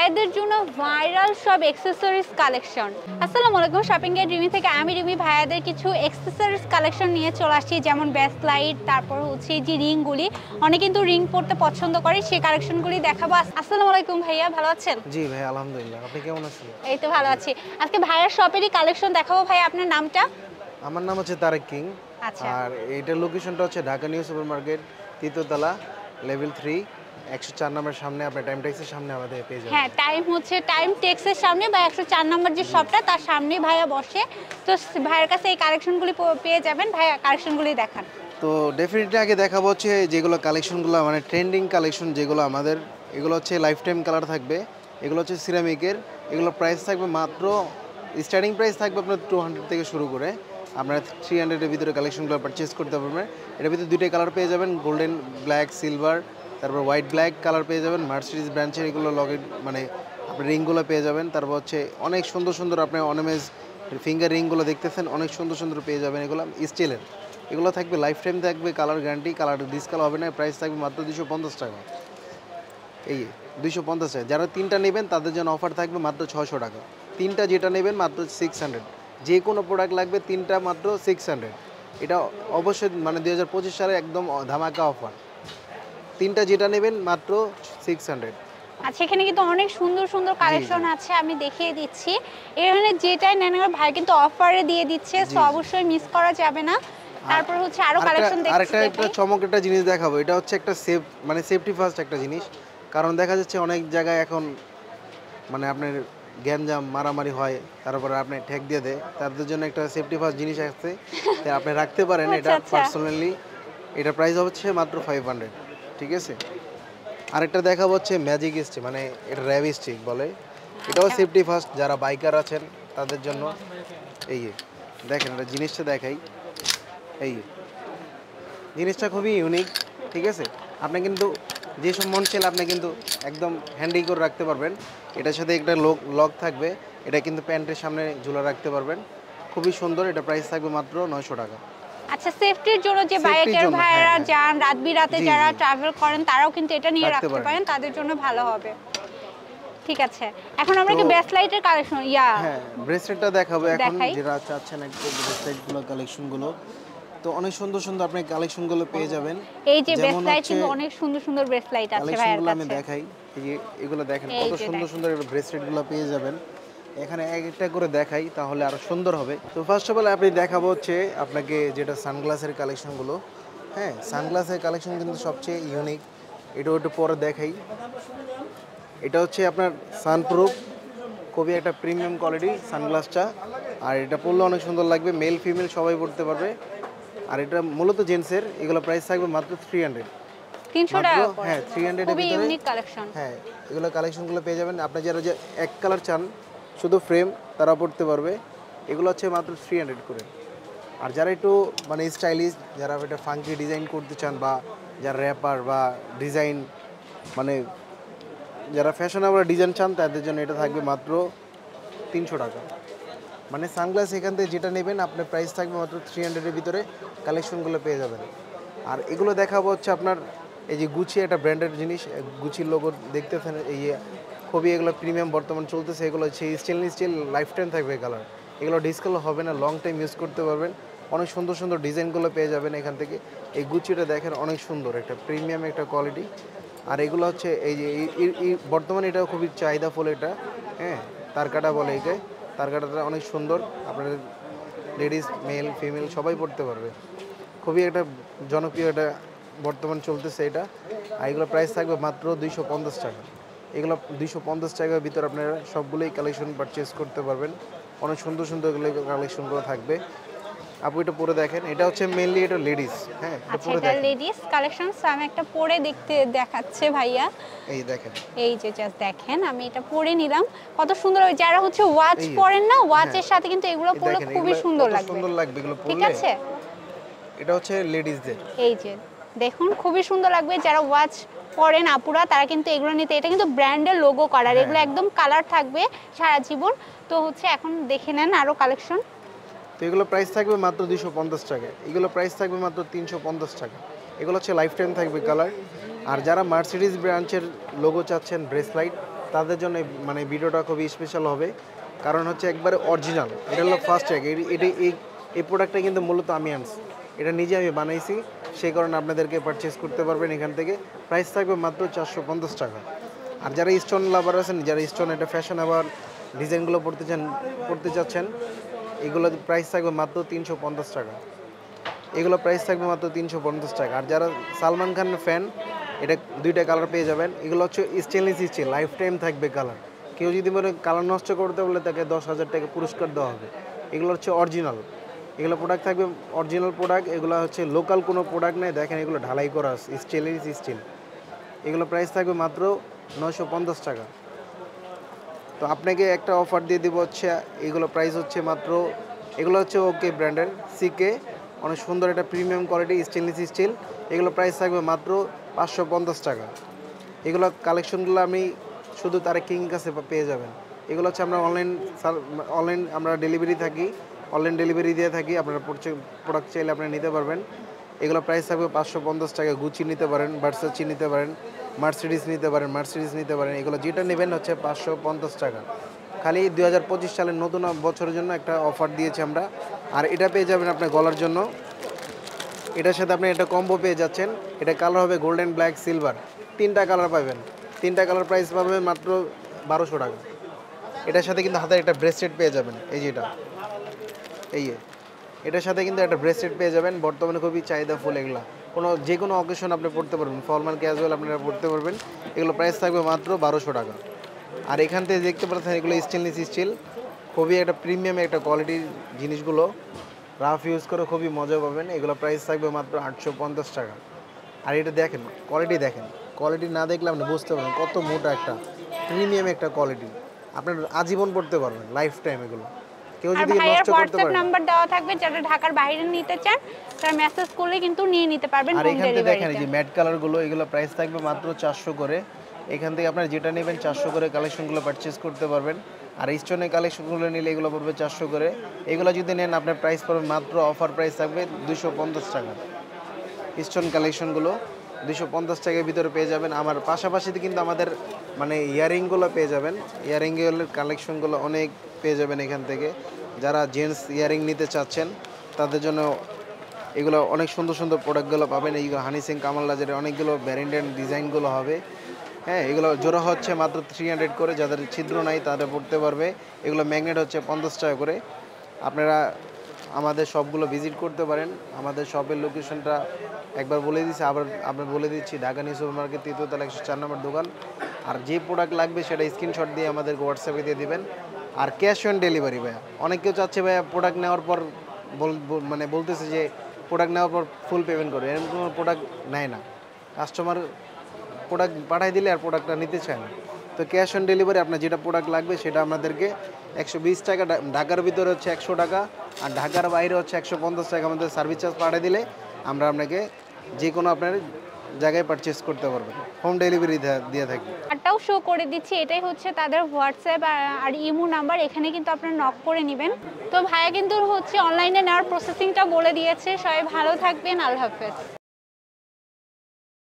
ভাইয়াদের জন্য ভাইরাল সব অ্যাকসেসরিজ কালেকশন। আসসালামু আলাইকুম, শপিং গাইড রিমি থেকে আমি রিমি ভাইয়াদের কিছু অ্যাকসেসরিজ কালেকশন নিয়ে চলে আসছি, যেমন ব্রেসলাইট, তারপর হচ্ছে যে রিংগুলি, অনেকে কিন্তু রিং পরতে পছন্দ করে, সেই কালেকশনগুলি দেখাবো। আসসালামু আলাইকুম ভাইয়া, ভালো আছেন? জি ভাই, আলহামদুলিল্লাহ। আপনি কেমন আছেন? এই তো ভালো আছি। আজকে ভাইয়ার শপেরই কালেকশন দেখাবো। ভাইয়া আপনার নামটা? আমার নাম হচ্ছে তারেক কিং। আচ্ছা। আর এইটার লোকেশনটা হচ্ছে ঢাকা নিউ সুপার মার্কেট, তৃতীয়তলা, লেভেল 3, 104 নম্বরের সামনে। আপনার টাইম ট্যাক্সের সামনে আমাদের পেয়ে যাবেন। হ্যাঁ, টাইম টেক্সের সামনে বা 104 নম্বর যে শপটা, তার সামনেই ভাইয়া বসে। তো ভাইয়ের কাছে এই কালেকশনগুলি পেয়ে যাবেন। ভাইয়া কালেকশনগুলি দেখান। তো ডেফিনেটলি আগে দেখাবো হচ্ছে যেগুলো কালেকশনগুলো মানে ট্রেন্ডিং কালেকশন, যেগুলো আমাদের, এগুলো হচ্ছে লাইফ টাইম কালার থাকবে। এগুলো হচ্ছে সিরামিকের। এগুলো প্রাইস থাকবে মাত্র, স্টার্টিং প্রাইস থাকবে আপনার 200 থেকে শুরু করে আপনারা 300-এর ভিতরে কালেকশনগুলো পারচেস করতে পারবেন। এটার ভিতরে দুইটাই কালার পেয়ে যাবেন, গোল্ডেন ব্ল্যাক, সিলভার, তারপর হোয়াইট ব্ল্যাক কালার পেয়ে যাবেন। মার্সিডিজ ব্র্যান্ডের এগুলো লগেট মানে আপনি রিংগুলো পেয়ে যাবেন। তারপর হচ্ছে অনেক সুন্দর সুন্দর আপনি অনেমেজ ফিঙ্গার রিংগুলো দেখতেছেন, অনেক সুন্দর সুন্দর পেয়ে যাবেন। এগুলো স্টিলের, এগুলো থাকবে লাইফ টাইম থাকবে, কালার গ্যারান্টি, কালার ডিসকালার হবে না। প্রাইস থাকবে মাত্র 250 টাকা। এই 250 টাকা। যারা তিনটা নেবেন তাদের জন্য অফার থাকবে মাত্র 600 টাকা। তিনটা যেটা নেবেন মাত্র 600। যে কোনো প্রোডাক্ট লাগবে তিনটা মাত্র 600। এটা অবশ্যই মানে 2025 সালে একদম ধামাকা অফার। তিনটা যেটা নেবেন মাত্র 600। আচ্ছা, এখানে কিন্তু অনেক সুন্দর সুন্দর কালেকশন আছে, আমি দেখিয়ে দিচ্ছি। এখানে যেটাই নেন ভাই কিন্তু অফারে দিয়ে দিচ্ছে, তো অবশ্যই মিস করা যাবে না। তারপর হচ্ছে আরো কালেকশন দেখছি। আরেকটা একটা চমক একটা জিনিস দেখাবো। এটা হচ্ছে একটা মানে সেফটি ফার্স্ট একটা জিনিস। কারণ দেখা যাচ্ছে অনেক জায়গায় এখন মানে আপনার গ্যাঞ্জাম মারামারি হয়, তারপরে আপনি ঠেক দিয়ে দেয়, তাদের জন্য একটা সেফটি ফার্স্ট জিনিস আসছে, আপনি রাখতে পারেন। এটা পার্সোনালি এটা প্রাইস হচ্ছে মাত্র 500। ঠিক আছে। আরেকটা দেখাবো হচ্ছে ম্যাজিক স্টিক, মানে এটা র্যাব স্টিক বলে। এটাও সেফটি ফার্স্ট, যারা বাইকার আছেন তাদের জন্য। এই দেখেন, এটা জিনিসটা দেখাই। এই জিনিসটা খুবই ইউনিক। ঠিক আছে। আপনি কিন্তু যেসব মন চাইলে আপনি কিন্তু একদম হ্যান্ডি করে রাখতে পারবেন। এটার সাথে একটা লক থাকবে, এটা কিন্তু প্যান্টের সামনে ঝুলা রাখতে পারবেন। খুবই সুন্দর। এটা প্রাইস থাকবে মাত্র 900 টাকা। আচ্ছা, সেফটির জন্য যে বাইকের ভাইরা যান, রাত বিরাতে যারা ট্রাভেল করেন, তারাও কিন্তু এটা নিয়ে রাখতে পারেন, তাদের জন্য ভালো হবে। ঠিক আছে, এখন আমরা কি ব্রেসলাইটের কালেকশন হ্যাঁ, ব্রেসলেটটা দেখাবো এখন। যারা চাচ্ছেন একটু ব্রেসলেটগুলো কালেকশনগুলো, তো অনেক সুন্দর সুন্দর আপনি কালেকশনগুলো পেয়ে যাবেন। এই যে ব্রেসলাইট কিন্তু অনেক সুন্দর সুন্দর ব্রেসলাইট আছে ভাইয়ের কাছে। আমি দেখাই। এই যে এগুলো দেখেন, কত সুন্দর সুন্দর ব্রেসলেটগুলো পেয়ে যাবেন। এখানে এক একটা করে দেখাই, তাহলে আরো সুন্দর হবে। তো ফার্স্ট অফ অল আপনি দেখাবো হচ্ছে আপনাকে যেটা সানগ্লাসের কালেকশনগুলো। হ্যাঁ, সানগ্লাসের কালেকশন কিন্তু সবচেয়ে ইউনিক। এটাও একটু পরে দেখাই। এটা হচ্ছে আপনার সানপ্রুফ, খুবই একটা প্রিমিয়াম কোয়ালিটি সানগ্লাসটা। আর এটা পরলে অনেক সুন্দর লাগবে, মেল ফিমেল সবাই পরতে পারবে। আর এটা মূলত জেন্টসের। এগুলো প্রাইস থাকবে মাত্র 300 টাকা। হ্যাঁ, 300 এর ভিতরে ইউনিক কালেকশন। হ্যাঁ, এগুলো কালেকশনগুলো পেয়ে যাবেন। আপনি যারা যে এক কালার চান শুধু ফ্রেম, তারা পড়তে পারবে। এগুলো হচ্ছে মাত্র 300 করে। আর যারা একটু মানে স্টাইলিশ, যারা একটা ফাঙ্কি ডিজাইন করতে চান, বা যারা র্যাপার বা ডিজাইন মানে যারা ফ্যাশনেবল ডিজাইন চান, তাদের জন্য এটা থাকবে মাত্র 300 টাকা। মানে সানগ্লাস এখান থেকে যেটা নেবেন আপনার প্রাইস থাকবে মাত্র 300-এর ভিতরে কালেকশনগুলো পেয়ে যাবেন। আর এগুলো দেখাবো হচ্ছে আপনার এই যে গুচি, একটা ব্র্যান্ডের জিনিস, গুচির লোগো দেখতেছেন। এই খুবই এগুলো প্রিমিয়াম বর্তমান চলতেছে। এগুলো হচ্ছে স্টিল লাইফ টাইম থাকবে কালার। এগুলো ডিসকালার হবে না, লং টাইম ইউজ করতে পারবেন। অনেক সুন্দর সুন্দর ডিজাইনগুলো পেয়ে যাবেন এখান থেকে। এই গুচিটা দেখেন, অনেক সুন্দর, একটা প্রিমিয়াম একটা কোয়ালিটি। আর এগুলো হচ্ছে এই যে বর্তমানে এটা খুবই চাহিদাফুল এটা। হ্যাঁ, তারকাটা বলে একে। তারকাটাটা অনেক সুন্দর, আপনাদের লেডিস মেল ফিমেল সবাই পড়তে পারবে। খুবই একটা জনপ্রিয় এটা বর্তমান চলতেছে এটা। আর এগুলো প্রাইস থাকবে মাত্র 250 টাকা। এগুলো 250 টাকার ভিতরে আপনারা সবগুলোই কালেকশন পারচেস করতে পারবেন। অনেক সুন্দর সুন্দর কালেকশনগুলো থাকবে। আপু এটা পরে দেখেন, এটা হচ্ছে মেইনলি এটা লেডিস। হ্যাঁ, এটা পরে দেখেন, এটা লেডিস কালেকশন। আমি একটা পরে দেখাচ্ছে ভাইয়া। এই দেখেন, এই যে জাস্ট দেখেন, আমি এটা পরে নিলাম, কত সুন্দর। যারা হচ্ছে ওয়াচ পরেন না, ওয়াচের সাথে কিন্তু এগুলো পরলে খুবই সুন্দর লাগবে। এগুলো পরলে। ঠিক আছে, এটা হচ্ছে লেডিসদের। এই যে দেখুন, খুবই সুন্দর লাগবে। যারা ওয়াচ পরেন আপুরা, তারা কিন্তু এগুলো নিতে, এটা কিন্তু ব্র্যান্ডের লোগো করা, এগুলো একদম কালার থাকবে সারা জীবন। তো হচ্ছে এখন দেখে নেন আরো কালেকশন। তো এগুলো প্রাইস থাকবে মাত্র 250 টাকা। এগুলো প্রাইস থাকবে মাত্র 350 টাকা। এগুলো হচ্ছে লাইফ টাইম থাকবে কালার। আর যারা মার্সিডিজ ব্র্যান্ডের লোগো চাচ্ছেন ব্রেসলাইট, তাদের জন্য মানে ভিডিওটা খুবই স্পেশাল হবে, কারণ হচ্ছে একবারে অরিজিনাল। এটা হলো ফার্স্ট ট্যাগ। এটা এই প্রোডাক্টটা কিন্তু মূলত আমি আনছি, এটা নিজে আমি বানাইছি, সেই কারণে আপনাদেরকে পারচেস করতে পারবেন এখান থেকে। প্রাইস থাকবে মাত্র 450 টাকা। আর যারা স্টোন লাভার আছেন, যারা স্টোন এটা ফ্যাশন আবার ডিজাইনগুলো পড়তে চাচ্ছেন, এগুলো প্রাইস থাকবে মাত্র 350 টাকা। এগুলো প্রাইস থাকবে মাত্র 350 টাকা। আর যারা সালমান খানের ফ্যান, এটা দুইটা কালার পেয়ে যাবেন। এগুলো হচ্ছে স্টেনলেস স্টিল, লাইফ টাইম থাকবে কালার। কেউ যদি মনে কালার নষ্ট করতে বলে তাকে 10,000 টাকা পুরস্কার দেওয়া হবে। এগুলো হচ্ছে অরিজিনাল, এগুলো প্রোডাক্ট থাকবে অরিজিনাল প্রোডাক্ট। এগুলো হচ্ছে লোকাল কোনো প্রোডাক্ট নেই, দেখেন এগুলো ঢালাই করা আছে, স্টেনলেস স্টিল। এগুলো প্রাইস থাকবে মাত্র 950 টাকা। তো আপনাকে একটা অফার দিয়ে দিব হচ্ছে, এগুলো প্রাইস হচ্ছে মাত্র, এগুলো হচ্ছে ওকে ব্র্যান্ডের সিকে, অনেক সুন্দর একটা প্রিমিয়াম কোয়ালিটি স্টেনলেস স্টিল। এগুলো প্রাইস থাকবে মাত্র 550 টাকা। এগুলো কালেকশনগুলো আমি শুধু তারেক কিং কাছে পেয়ে যাবেন। এগুলো হচ্ছে আমরা অনলাইন আমরা ডেলিভারি থাকি, অনলাইন ডেলিভারি দিয়ে থাকি। আপনারা প্রোডাক্ট চাইলে আপনারা নিতে পারবেন। এগুলো প্রাইস থাকবে 550 টাকা। গুচি নিতে পারেন, ভার্সাচি নিতে পারেন, মার্সিডিস নিতে পারেন। এগুলো যেটা নেবেন হচ্ছে 550 টাকা। খালি 2025 সালের নতুন বছরের জন্য একটা অফার দিয়েছি আমরা। আর এটা পেয়ে যাবেন আপনার গলার জন্য, এটার সাথে আপনি একটা কম্বো পেয়ে যাচ্ছেন। এটা কালার হবে গোল্ডেন, ব্ল্যাক, সিলভার, 3টা কালার পাবেন। 3টা কালার প্রাইস পাবেন মাত্র 1200 টাকা। এটার সাথে কিন্তু হাতের একটা ব্রেসলেট পেয়ে যাবেন, এই যে এটার সাথে কিন্তু একটা ব্রেসলেট পেয়ে যাবেন। বর্তমানে খুবই চাহিদা ফুল এগুলা, যে কোনো অকেশন আপনি পড়তে পারবেন, ফর্মাল ক্যাজুয়াল আপনারা পড়তে পারবেন। এগুলো প্রাইস থাকবে মাত্র 1200 টাকা। আর এখান থেকে দেখতে পাচ্ছেন এগুলো স্টেনলেস স্টিল, খুবই একটা প্রিমিয়াম একটা কোয়ালিটির জিনিসগুলো, রাফ ইউজ করে খুবই মজা পাবেন। এগুলো প্রাইস থাকবে মাত্র 850 টাকা। আর এটা দেখেন কোয়ালিটি না দেখলে আপনি বুঝতে পারবেন কত মোটা একটা প্রিমিয়াম একটা কোয়ালিটি। আপনার আজীবন পড়তে পারবেন, লাইফ টাইম। এগুলো কেউ আর যদি ভাইয়ের নষ্ট করতে হোয়াটসঅ্যাপ পারে। নাম্বার দেওয়া থাকবে, যারা ঢাকার বাইরে নিতে চান তারা মেসেজ করলে কিন্তু নিয়ে নিতে পারবেন আর হোম এখান থেকে দেখেন এই ডেলিভারিতে। যে ম্যাট কালারগুলো, এগুলো প্রাইস থাকবে মাত্র 400 করে। এখান থেকে আপনারা যেটা নেবেন 400 করে কালেকশনগুলো পারচেস করতে পারবেন। আর স্টোনের কালেকশনগুলো নিলে এগুলো পড়বে 400 করে। এগুলো যদি নেন আপনার প্রাইস পড়বে মাত্র, অফার প্রাইস থাকবে 250 টাকা। স্টোন কালেকশনগুলো 250 টাকার ভিতরে পেয়ে যাবেন। আমার পাশাপাশি কিন্তু আমাদের মানে ইয়ারিংগুলো পেয়ে যাবেন, ইয়ারিংয়ের কালেকশনগুলো অনেক পেয়ে যাবেন এখান থেকে। যারা জেন্টস ইয়ারিং নিতে চাচ্ছেন তাদের জন্য এগুলো অনেক সুন্দর সুন্দর প্রোডাক্টগুলো পাবেন। এইগুলো হানি সিং, কামাল রাজের অনেকগুলো ভ্যারিয়েন্ট ডিজাইনগুলো হবে। হ্যাঁ, এগুলো জোড়া হচ্ছে মাত্র 300 করে। যাদের ছিদ্র নাই তারা পড়তে পারবে। এগুলো ম্যাগনেট হচ্ছে 50 টাকা করে। আপনারা আমাদের শপগুলো ভিজিট করতে পারেন। আমাদের শপের লোকেশনটা একবার বলে দিচ্ছি, আবার বলে দিচ্ছি, ঢাকা নিউ সুপার মার্কেট 3য় তলা 104 নম্বর দোকান। আর যে প্রোডাক্ট লাগবে সেটা স্ক্রিনশট দিয়ে আমাদেরকে হোয়াটসঅ্যাপে দিয়ে দিবেন। আর ক্যাশ অন ডেলিভারি ভাইয়া, অনেক কেউ চাচ্ছে ভাইয়া প্রোডাক্ট নেওয়ার পর মানে বলতেছে যে প্রোডাক্ট নেওয়ার পর ফুল পেমেন্ট করে, এরকম কোনো প্রোডাক্ট নেয় না। কাস্টমার প্রোডাক্ট পাঠাই দিলে আর প্রোডাক্টটা নিতে চায় না। তো ক্যাশ অন ডেলিভারি, আপনার যেটা প্রোডাক্ট লাগবে সেটা আমাদেরকে 120 টাকা, ঢাকার ভিতরে হচ্ছে 100 টাকা, আর ঢাকার বাইরে হচ্ছে 150 টাকা আমাদের সার্ভিস চার্জ পাঠিয়ে দিলে আমরা আপনাকে যে কোনো আপনার জায়গায় পারচেস করতে পারবেন, হোম ডেলিভারি দিয়ে থাকি। আরটাও শো করে দিচ্ছি, এটাই হচ্ছে তাদের হোয়াটসঅ্যাপ আর ইমো নাম্বার। এখানে কিন্তু আপনারা নক করে নেবেন। তো ভাইয়া কিন্তু হচ্ছে অনলাইনে নেওয়ার প্রসেসিংটা বলে দিয়েছে। সবাই ভালো থাকবেন, আল্লাহ হাফেজ।